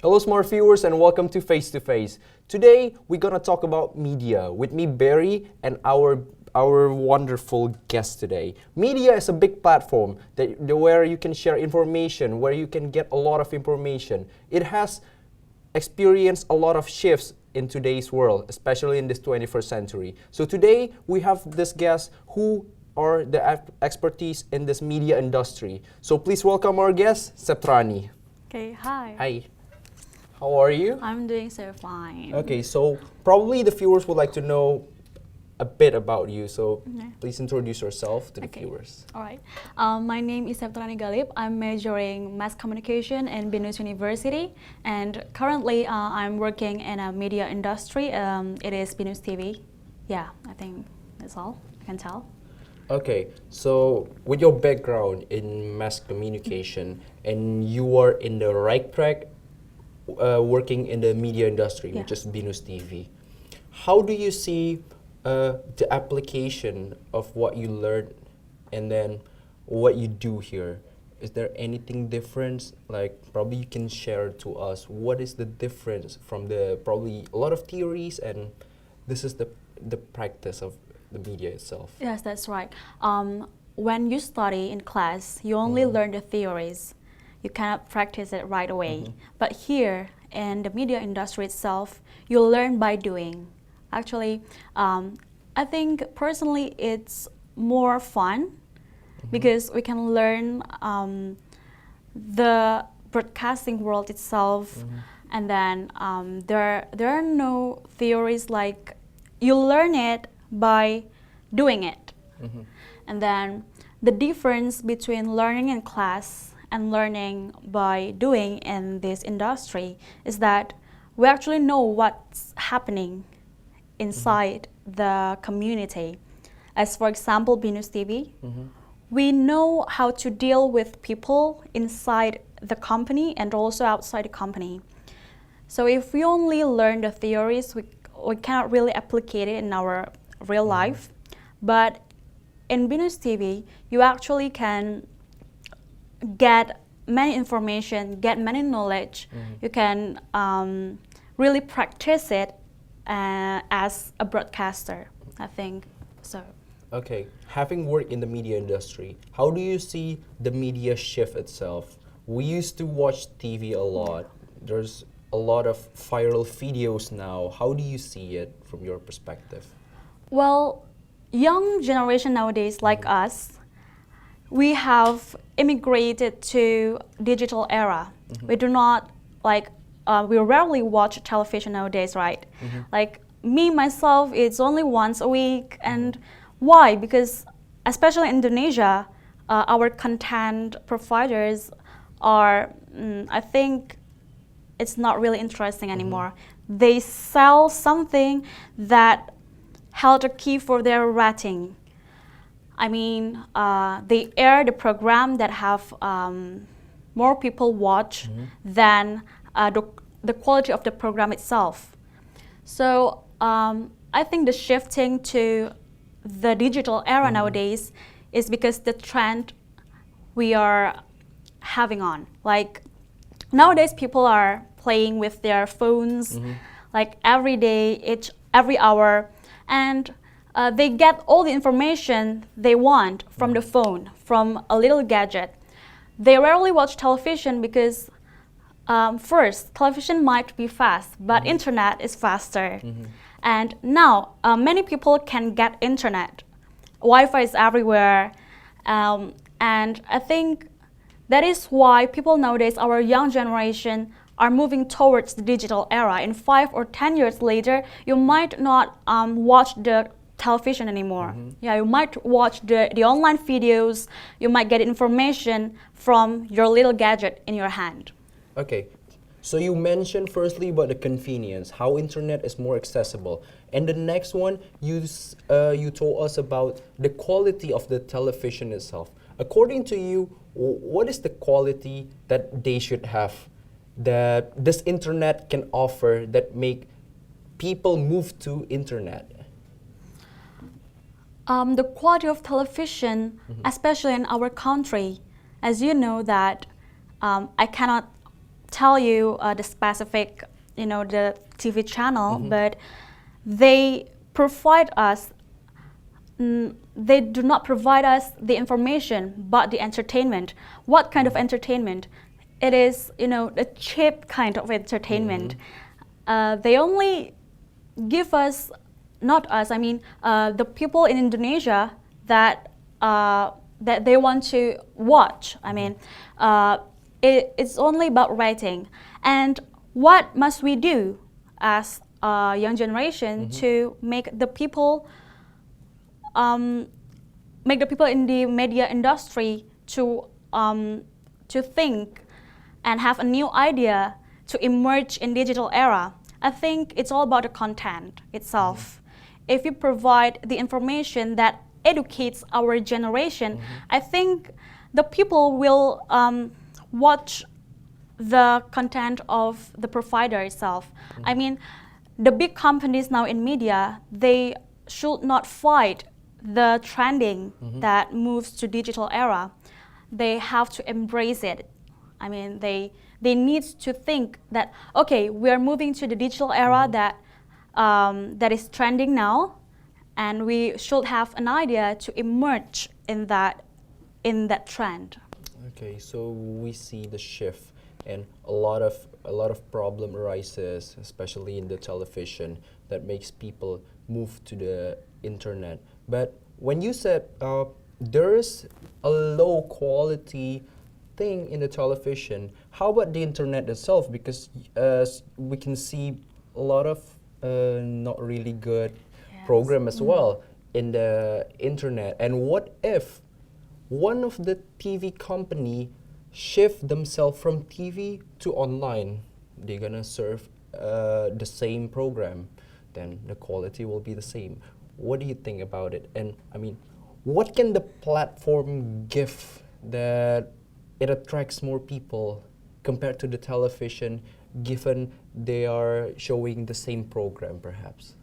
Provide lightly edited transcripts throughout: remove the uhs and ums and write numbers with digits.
Hello, smart viewers, and welcome to Face to Face. Today, we're gonna talk about media with me, Barry, and our wonderful guest today. Media is a big platform where you can share information, where you can get a lot of information. It has experienced a lot of shifts in today's world, especially in this 21st century. So today, we have this guest who are the expertise in this media industry. So please welcome our guest, Septrani. Okay, hi. Hi. How are you? I'm doing so fine. Okay, so probably the viewers would like to know a bit about you. So please introduce yourself to the viewers. All right. My name is Septrani Galip. I'm majoring mass communication in Binus University, and currently I'm working in a media industry. It is Binus TV. Yeah, I think that's all I can tell. Okay, so with your background in mass communication, and you are in the right track, working in the media industry, which is Binus TV. How do you see the application of what you learned and then what you do here? Is there anything different? Like probably you can share to us what is the difference from the probably a lot of theories and this is the practice of the media itself. Yes, that's right. When you study in class, you only learn the theories. You cannot practice it right away. But here in the media industry itself, you learn by doing. Actually, I think personally it's more fun because we can learn the broadcasting world itself, and then there are no theories, like you learn it by doing it. And then the difference between learning in class and learning by doing in this industry is that we actually know what's happening inside the community. As for example, Binus TV, we know how to deal with people inside the company and also outside the company. So if we only learn the theories, we cannot really applicate it in our real life. But in Binus TV, you actually can get many information, get many knowledge. You can really practice it as a broadcaster, I think so. Okay, having worked in the media industry, how do you see the media shift itself? We used to watch TV a lot. There's a lot of viral videos now. How do you see it from your perspective? Well, young generation nowadays, like us, we have immigrated to digital era. We do not we rarely watch television nowadays, right? Like me, myself, it's only once a week. And why? Because especially in Indonesia, our content providers are, I think it's not really interesting anymore. They sell something that held a key for their rating. I mean, they air the program that have more people watch than the quality of the program itself. So I think the shifting to the digital era nowadays is because the trend we are having on. Like nowadays people are playing with their phones like every day, every hour, and they get all the information they want from the phone, from a little gadget. They rarely watch television because first, television might be fast, but internet is faster. And now, many people can get internet. Wi-Fi is everywhere. And I think that is why people nowadays, our young generation, are moving towards the digital era. In 5 or 10 years later, you might not watch the television anymore. Yeah, you might watch the online videos. You might get information from your little gadget in your hand. Okay, so you mentioned firstly about the convenience, how internet is more accessible. And the next one, you told us about the quality of the television itself. According to you, what is the quality that they should have, that this internet can offer, that make people move to internet? The quality of television, especially in our country, as you know that I cannot tell you the specific, the TV channel, but they provide us. They do not provide us the information, but the entertainment. What kind of entertainment? It is, the cheap kind of entertainment. They only give us, not us, I mean, the people in Indonesia that they want to watch. I mean, it's only about rating. And what must we do as a young generation to make the people in the media industry to think and have a new idea to emerge in digital era? I think it's all about the content itself. If you provide the information that educates our generation, I think the people will watch the content of the provider itself. I mean, the big companies now in media, they should not fight the trending that moves to digital era. They have to embrace it. I mean, they need to think that, okay, we are moving to the digital era that is trending now, and we should have an idea to emerge in that trend. Okay, so we see the shift, and a lot of problem arises, especially in the television, that makes people move to the internet. But when you said there is a low quality thing in the television, how about the internet itself? Because we can see a lot of not really good program as well in the internet. And what if one of the TV company shift themselves from TV to online? They're gonna serve the same program, then the quality will be the same. What do you think about it? And I mean, what can the platform give that it attracts more people compared to the television, given they are showing the same program perhaps?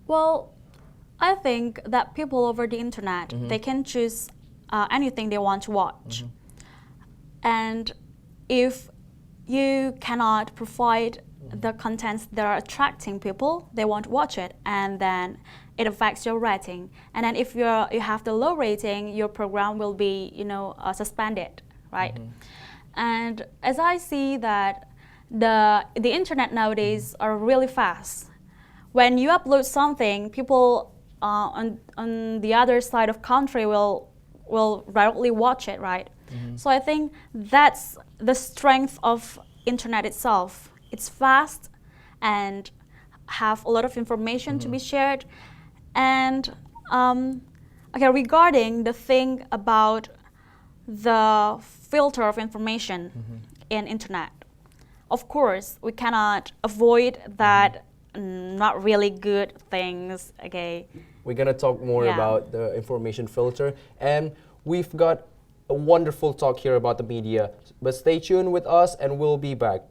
Well, I think that people over the internet, they can choose anything they want to watch. And if you cannot provide the contents that are attracting people, they won't watch it, and then it affects your rating. And then if you have the low rating, your program will be suspended, right? And as I see that the internet nowadays are really fast. When you upload something, people on the other side of country will directly watch it, right? So I think that's the strength of internet itself. It's fast and have a lot of information to be shared. And okay, regarding the thing about the filter of information in internet, of course, we cannot avoid that not really good things, okay? We're gonna talk more about the information filter, and we've got a wonderful talk here about the media. But stay tuned with us and we'll be back.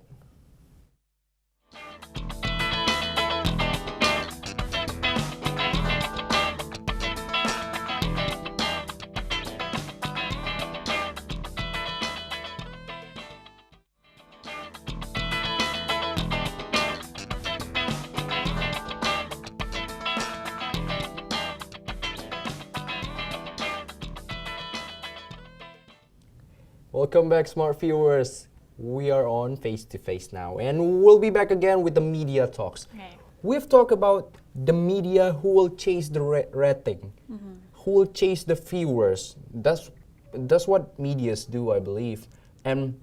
Welcome back, smart viewers. We are on face to face now, and we'll be back again with the media talks. Okay. We've talked about the media who will chase the rating, who will chase the viewers. That's what medias do, I believe. And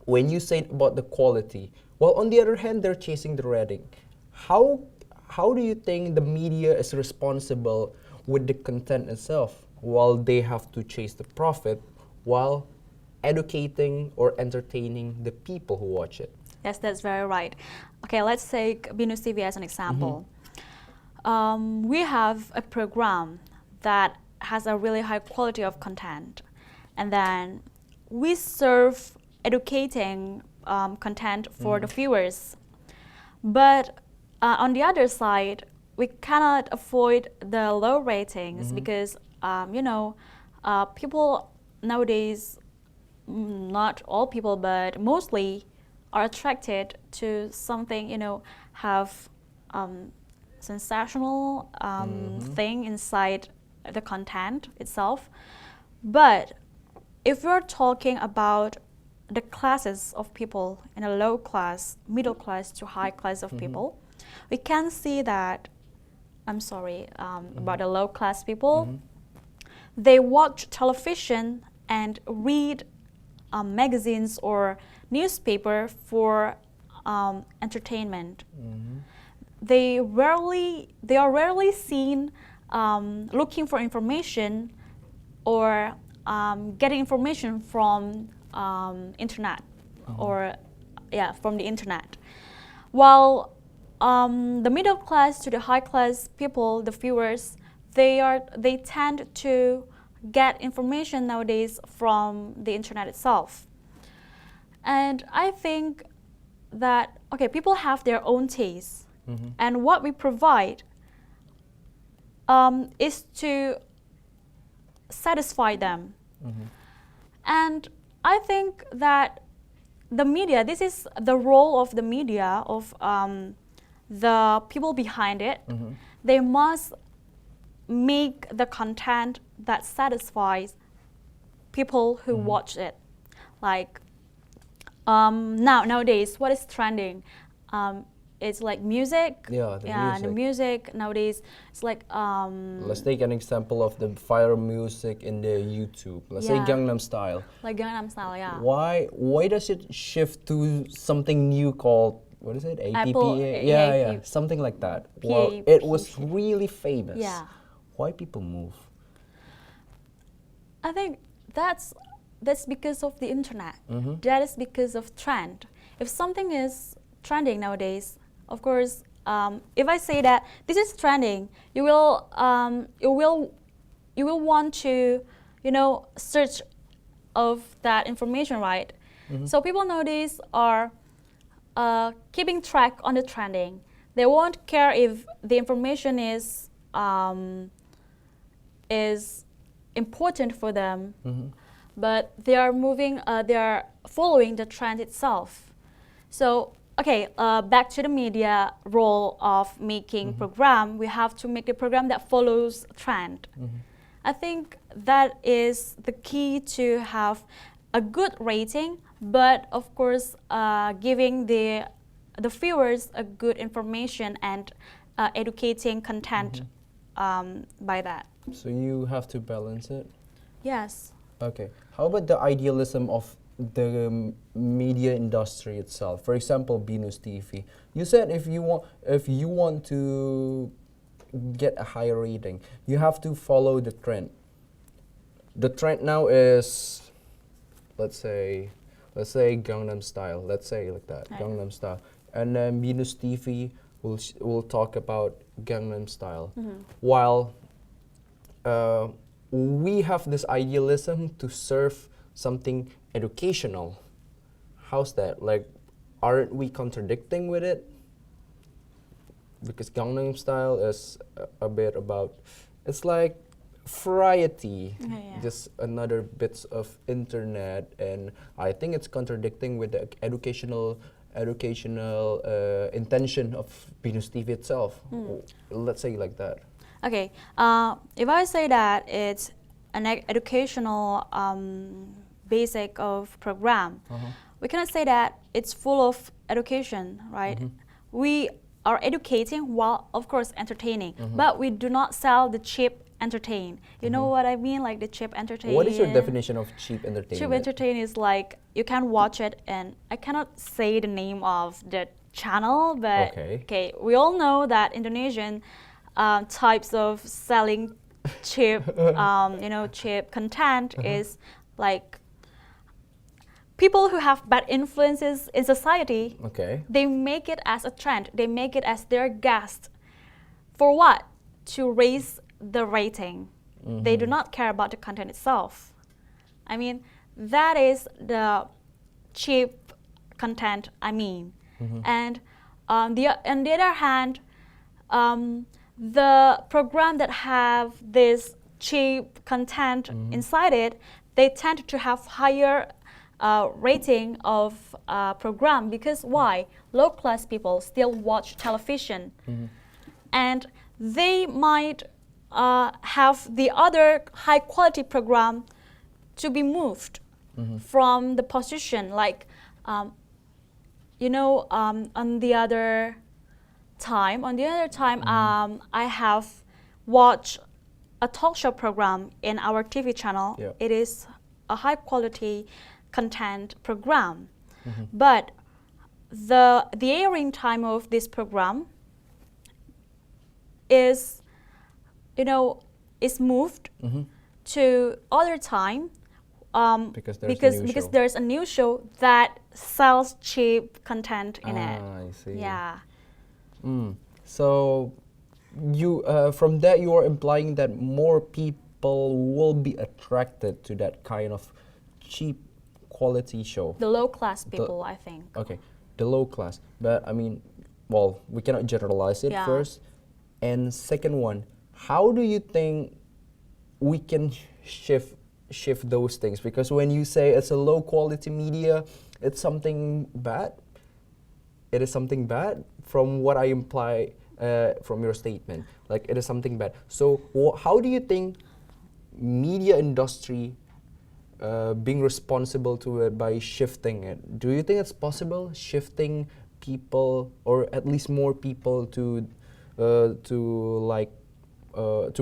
when you say about the quality, well, on the other hand, they're chasing the rating. How do you think the media is responsible with the content itself, while they have to chase the profit, while educating or entertaining the people who watch it? Yes, that's very right. Okay, let's take Binus TV as an example. We have a program that has a really high quality of content, and then we serve educating content for the viewers. But on the other side, we cannot avoid the low ratings because people nowadays, not all people, but mostly are attracted to something, have sensational thing inside the content itself. But if we're talking about the classes of people in a low class, middle class to high class of people, we can see that, about the low class people, they watch television and read magazines or newspaper for entertainment. They are rarely seen looking for information or getting information from internet from the internet. While the middle class to the high class people, the viewers, they tend to get information nowadays from the internet itself. And I think that, people have their own tastes, and what we provide is to satisfy them. And I think that the media, this is the role of the media, of the people behind it. They must make the content that satisfies people who watch it. Like nowadays, what is trending? It's like music. The music nowadays. It's like. Let's take an example of the viral music in the YouTube. Let's say Gangnam Style. Like Gangnam Style, yeah. Why does it shift to something new called, what is it? APA? Yeah, something like that. Well, it was really famous. Yeah. Why people move? I think that's because of the internet. That is because of trend. If something is trending nowadays, of course, if I say that this is trending, you will want to, search of that information, right? So people nowadays are keeping track on the trending. They won't care if the information is important for them, but they are following the trend itself. So back to the media role of making program. We have to make a program that follows trend. I think that is the key to have a good rating, but of course giving the viewers a good information and educating content by that. So you have to balance it? Yes. Okay. How about the idealism of the media industry itself? For example, BNews TV. You said if you want to get a higher rating, you have to follow the trend. The trend now is, let's say Gangnam Style. Let's say like that, right. Gangnam Style, and then BNews TV will talk about Gangnam Style, while we have this idealism to serve something educational. How's that? Like, aren't we contradicting with it? Because Gangnam Style is a bit about, it's like variety, just another bits of internet, and I think it's contradicting with the educational intention of BNews TV itself. Let's say like that. Okay, if I say that it's an educational basic of program, we cannot say that it's full of education, right? We are educating while, of course, entertaining, but we do not sell the cheap entertain. You know what I mean, like the cheap entertain? What is your definition of cheap entertainment? Cheap entertain is like, you can watch it, and I cannot say the name of the channel, but okay, we all know that Indonesian types of selling cheap, cheap content is like people who have bad influences in society. They make it as a trend. They make it as their guest. For what? To raise the rating. They do not care about the content itself. I mean, that is the cheap content, I mean. And on the other hand, the program that have this cheap content inside it, they tend to have higher rating of program, because why? Low class people still watch television, and they might have the other high quality program to be moved from the position, like on the other time I have watched a talk show program in our TV channel. Yeah. It is a high quality content program, but the airing time of this program is moved to other time because there's a new show that sells cheap content in it. I see. Yeah. So you from that you are implying that more people will be attracted to that kind of cheap quality show. The low class people, I think. Okay, the low class. But I mean, well, we cannot generalize it first. And second one, how do you think we can shift those things? Because when you say it's a low quality media, it's something bad. It is something bad from what I imply from your statement. Like it is something bad. So how do you think media industry being responsible to it by shifting it? Do you think it's possible shifting people, or at least more people to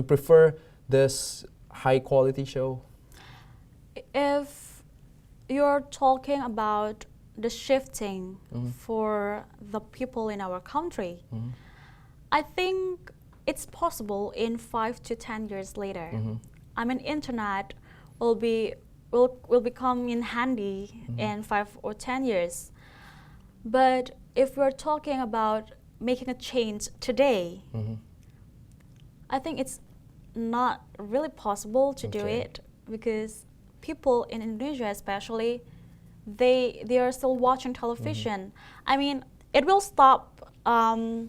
prefer this high quality show? If you're talking about the shifting for the people in our country, I think it's possible in 5 to 10 years later. I mean, internet will become in handy in 5 or 10 years. But if we're talking about making a change today, I think it's not really possible to do it, because people in Indonesia especially, they are still watching television. I mean, it will stop to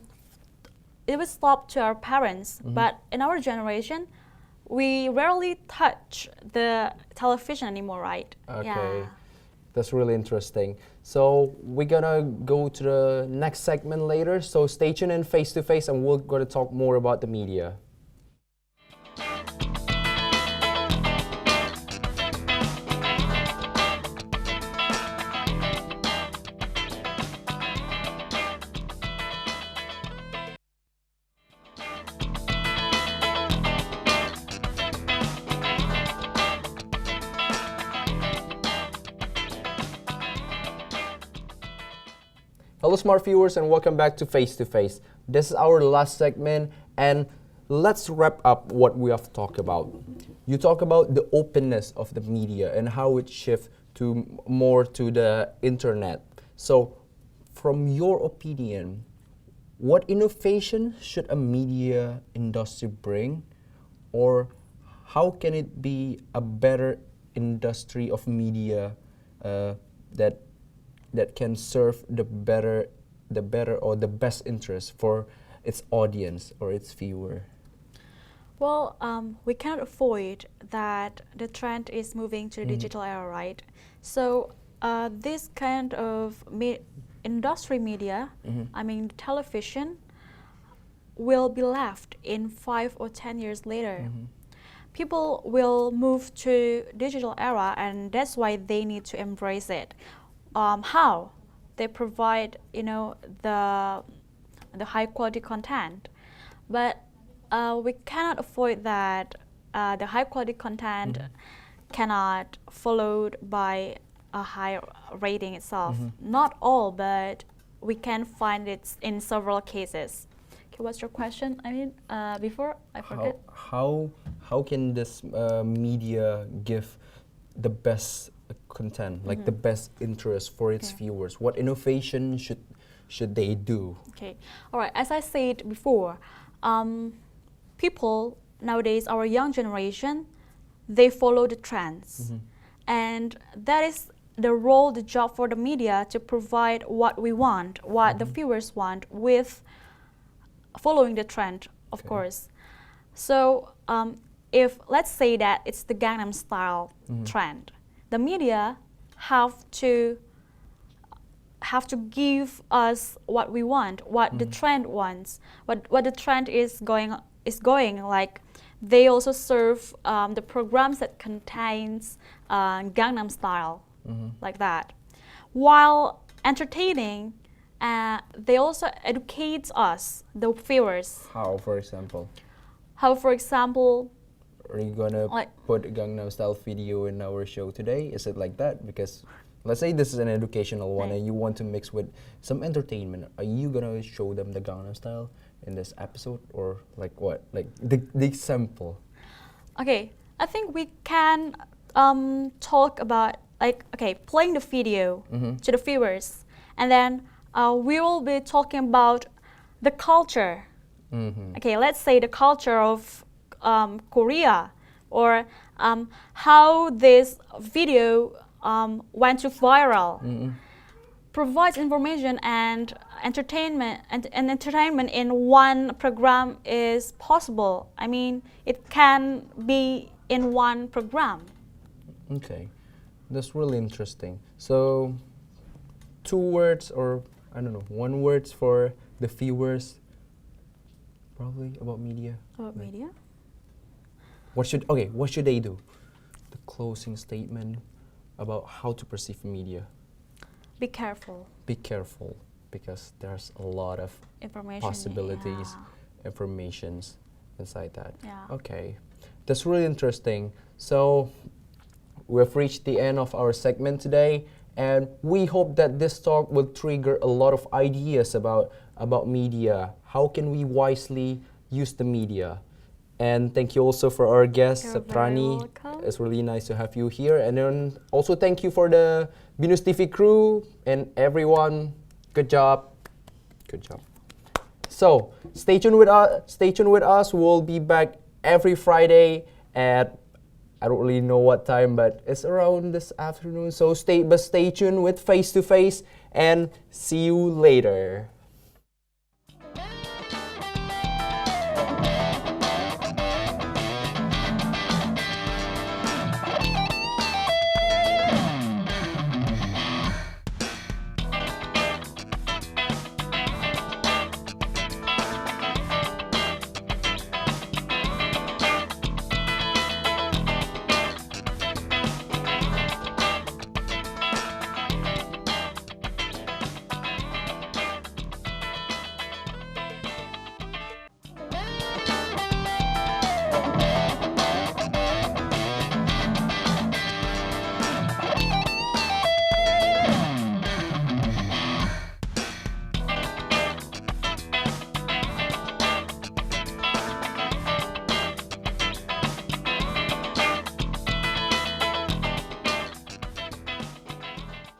our parents, but in our generation, we rarely touch the television anymore, right? Okay. Yeah. That's really interesting. So we're gonna go to the next segment later. So stay tuned in Face to Face, and we're gonna talk more about the media. Hello smart viewers, and welcome back to Face to Face. This is our last segment, and let's wrap up what we have talked about. You talk about the openness of the media and how it shifts to more to the internet. So from your opinion, what innovation should a media industry bring, or how can it be a better industry of media that can serve the better or the best interest for its audience or its viewer? Well, we cannot avoid that the trend is moving to the digital era, right? So this kind of industry media, I mean television, will be left in 5 or 10 years later. People will move to digital era, and that's why they need to embrace it. How? They provide, the high quality content, but we cannot avoid that the high quality content cannot followed by a high rating itself. Not all, but we can find it in several cases. Okay, what's your question? I mean, before I forget. How can this media give the best content, like the best interest for its viewers? What innovation should they do? Okay, all right. As I said before, people nowadays, our young generation, they follow the trends, and that is the job for the media to provide what we want, what the viewers want, with following the trend, of course. So if let's say that it's the Gangnam Style trend, the media have to give us what we want, what the trend wants, what the trend is going. Like they also serve the programs that contains Gangnam Style, like that. While entertaining, they also educate us, the viewers. How, for example? How, for example, Are you gonna like, put Gangnam Style video in our show today? Is it like that? Because let's say this is an educational one right. and you want to mix with some entertainment. Are you gonna show them the Gangnam Style in this episode, or like what? Like the example? Okay, I think we can talk about like, okay, playing the video to the viewers, and then we will be talking about the culture. Okay, let's say the culture of Korea, or how this video went to viral. Provides information and entertainment and entertainment in one program is possible. I mean, it can be in one program. Okay, that's really interesting. So, 2 words, or I don't know, 1 words for the viewers, probably about media. About media? What should they do? The closing statement about how to perceive media. Be careful. Be careful, because there's a lot of Information. possibilities, informations inside that. Yeah. Okay, that's really interesting. So we've reached the end of our segment today, and we hope that this talk will trigger a lot of ideas about media. How can we wisely use the media? And thank you also for our guest, You're very Saprani. welcome. It's really nice to have you here. And then also thank you for the Binus TV crew and everyone. Good job. Good job. So stay tuned with us. Stay tuned with us. We'll be back every Friday at, I don't really know what time, but it's around this afternoon. So stay tuned with Face to Face, and see you later.